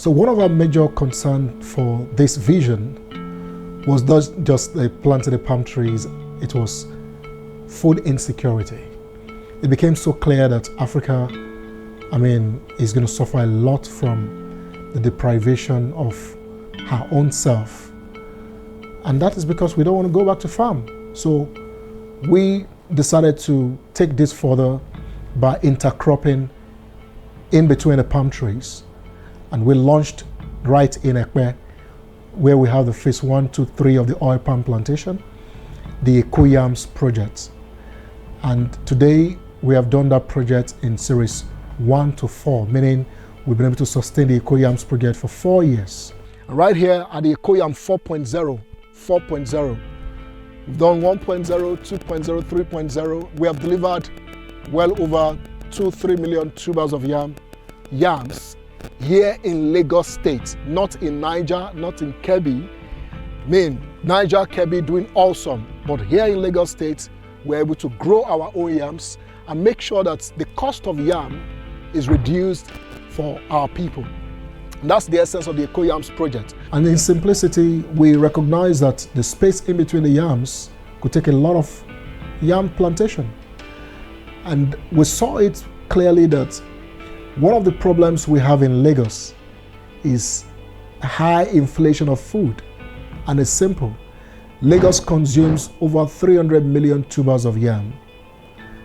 So one of our major concerns for this vision was not just planting the palm trees, it was food insecurity. It became so clear that Africa, is going to suffer a lot from the deprivation of her own self. And that is because we don't want to go back to farm. So we decided to take this further by intercropping in between the palm trees. And we launched right in Ekpe, where we have the phase 1, 2, 3 of the oil palm plantation, the Eko Yams project. And today we have done that project in series 1 to 4, meaning we've been able to sustain the Eko Yams project for 4 years. And right here at the Eko Yam 4.0, we've done 1.0, 2.0, 3.0. We have delivered well over 2-3 million tubers of yams here in Lagos State, not in Niger, not in Kebbi. Niger, Kebbi doing awesome, but here in Lagos State, we're able to grow our own yams and make sure that the cost of yam is reduced for our people. And that's the essence of the Eko Yams project. And in simplicity, we recognize that the space in between the yams could take a lot of yam plantation. And we saw it clearly that one of the problems we have in Lagos is high inflation of food. And it's simple. Lagos consumes over 300 million tubers of yam.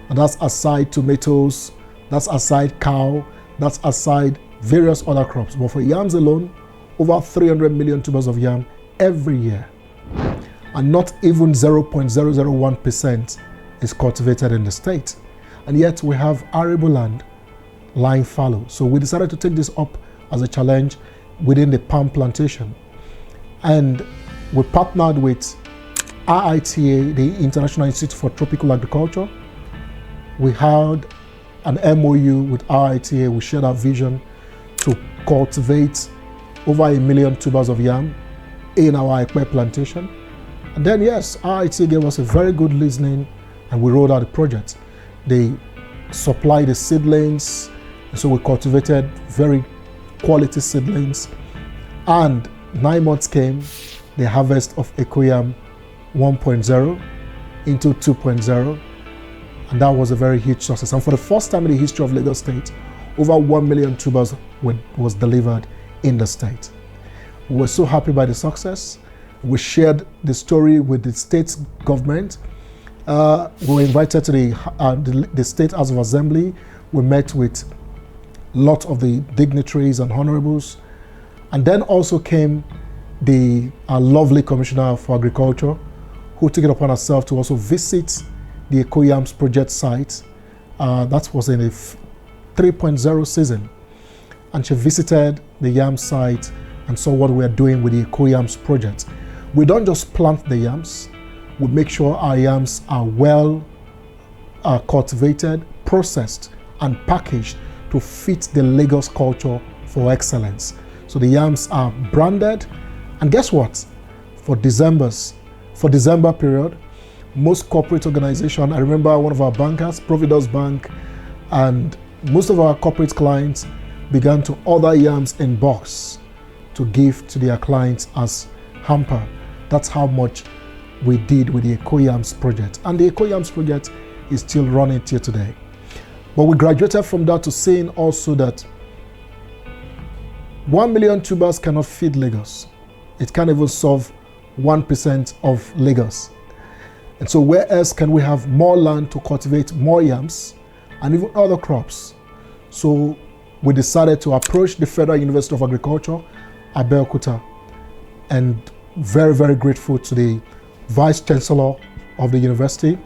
And that's aside tomatoes, that's aside cow, that's aside various other crops. But for yams alone, over 300 million tubers of yam every year. And not even 0.001% is cultivated in the state. And yet we have arable land lying fallow. So we decided to take this up as a challenge within the palm plantation. And we partnered with IITA, the International Institute for Tropical Agriculture. We had an MOU with IITA. We shared our vision to cultivate over 1 million tubers of yam in our Ekpe plantation. And then yes, IITA gave us a very good listening and we rolled out the project. They supplied the seedlings, and so we cultivated very quality seedlings. And 9 months came, the harvest of Eko Yam 1.0 into 2.0, and that was a very huge success. And for the first time in the history of Lagos State, over 1 million tubers was delivered in the state. We were so happy by the success. We shared the story with the state government. We were invited to the State House of Assembly. We met with lots of the dignitaries and honorables. And then also came our lovely Commissioner for Agriculture, who took it upon herself to also visit the Eko Yams project site. That was in a 3.0 season. And she visited the yam site and saw what we are doing with the Eko Yams project. We don't just plant the yams, we make sure our yams are well cultivated, processed, and packaged to fit the Lagos culture for excellence. So the yams are branded, and guess what? For December period, most corporate organizations, I remember one of our bankers, Providus Bank, and most of our corporate clients began to order yams in box to give to their clients as hamper. That's how much we did with the Eko Yams project. And the Eko Yams project is still running till today. But we graduated from that to saying also that 1 million tubers cannot feed Lagos. It can't even solve 1% of Lagos. And so where else can we have more land to cultivate more yams and even other crops? So we decided to approach the Federal University of Agriculture, Abeokuta, and very, very grateful to the Vice Chancellor of the university,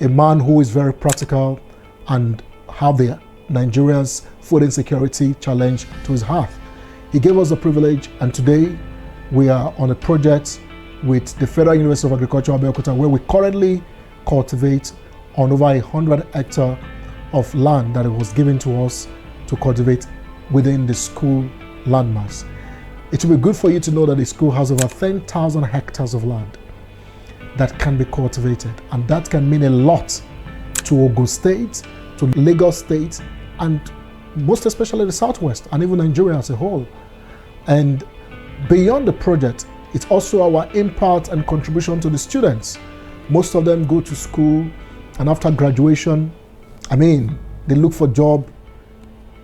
a man who is very practical and have the Nigerians' food insecurity challenge to his heart. He gave us the privilege, and today we are on a project with the Federal University of Agriculture, Abeokuta, where we currently cultivate on over 100 hectares of land that was given to us to cultivate within the school landmass. It will be good for you to know that the school has over 10,000 hectares of land that can be cultivated, and that can mean a lot to Ogun State, to Lagos State, and most especially the Southwest and even Nigeria as a whole. And beyond the project, it's also our impact and contribution to the students. Most of them go to school, and after graduation, they look for job.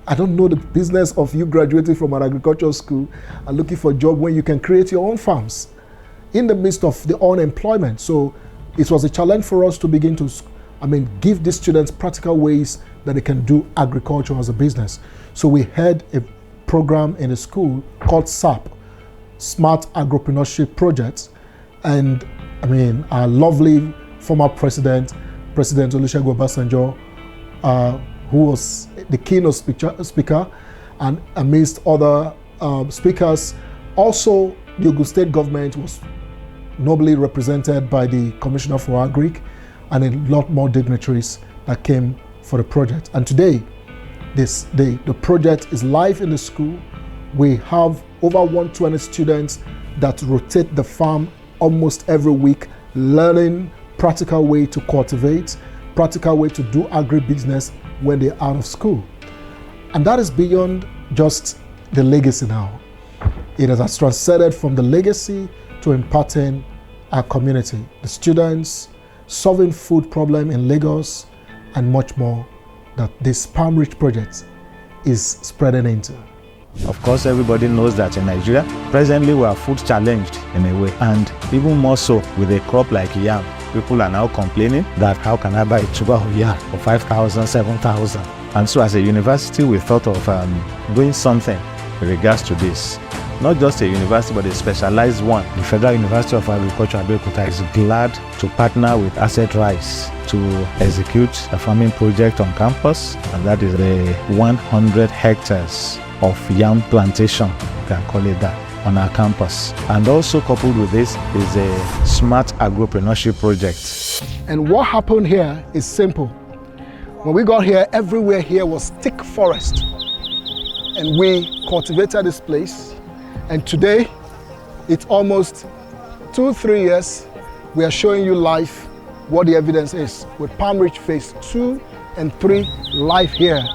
I don't know the business of you graduating from an agricultural school and looking for a job when you can create your own farms in the midst of the unemployment. So it was a challenge for us to begin to give these students practical ways that they can do agriculture as a business. So we had a program in the school called SAP, Smart Agripreneurship Project. And our lovely former President Olusegun Obasanjo, who was the keynote speaker, and amidst other speakers. Also, the Ogun State government was nobly represented by the Commissioner for Agric and a lot more dignitaries that came for the project. And today, the project is live in the school. We have over 120 students that rotate the farm almost every week, learning practical way to cultivate, practical way to do agribusiness when they're out of school. And that is beyond just the legacy now. It has transcended from the legacy to impacting our community, the students, solving food problem in Lagos, and much more that this palm-rich project is spreading into. Of course, everybody knows that in Nigeria, presently we are food challenged in a way, and even more so with a crop like yam. People are now complaining that how can I buy a tuber of yam for 5,000, 7,000? And so as a university, we thought of doing something with regards to this. Not just a university, but a specialized one. The Federal University of Agriculture, Abeokuta, is glad to partner with Assetrise to execute a farming project on campus, and that is the 100 hectares of yam plantation, you can call it that, on our campus. And also coupled with this is a smart agripreneurship project. And what happened here is simple. When we got here, everywhere here was thick forest. And we cultivated this place. And today, it's almost 2-3 years, we are showing you live what the evidence is. With Palm Ridge phase 2 and 3 live here.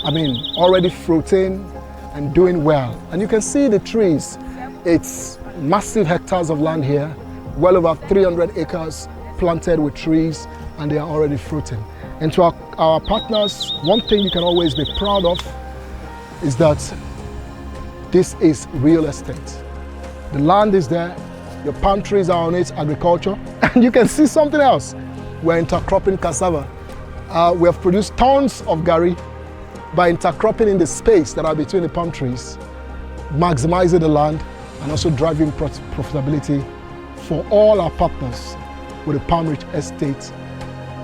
Already fruiting and doing well. And you can see the trees. It's massive hectares of land here, well over 300 acres planted with trees, and they are already fruiting. And to our partners, one thing you can always be proud of is that this is real estate. The land is there, your palm trees are on it, agriculture, and you can see something else. We're intercropping cassava. We have produced tons of gari by intercropping in the space that are between the palm trees, maximizing the land, and also driving profitability for all our partners with the Palm Ridge Estate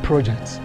project.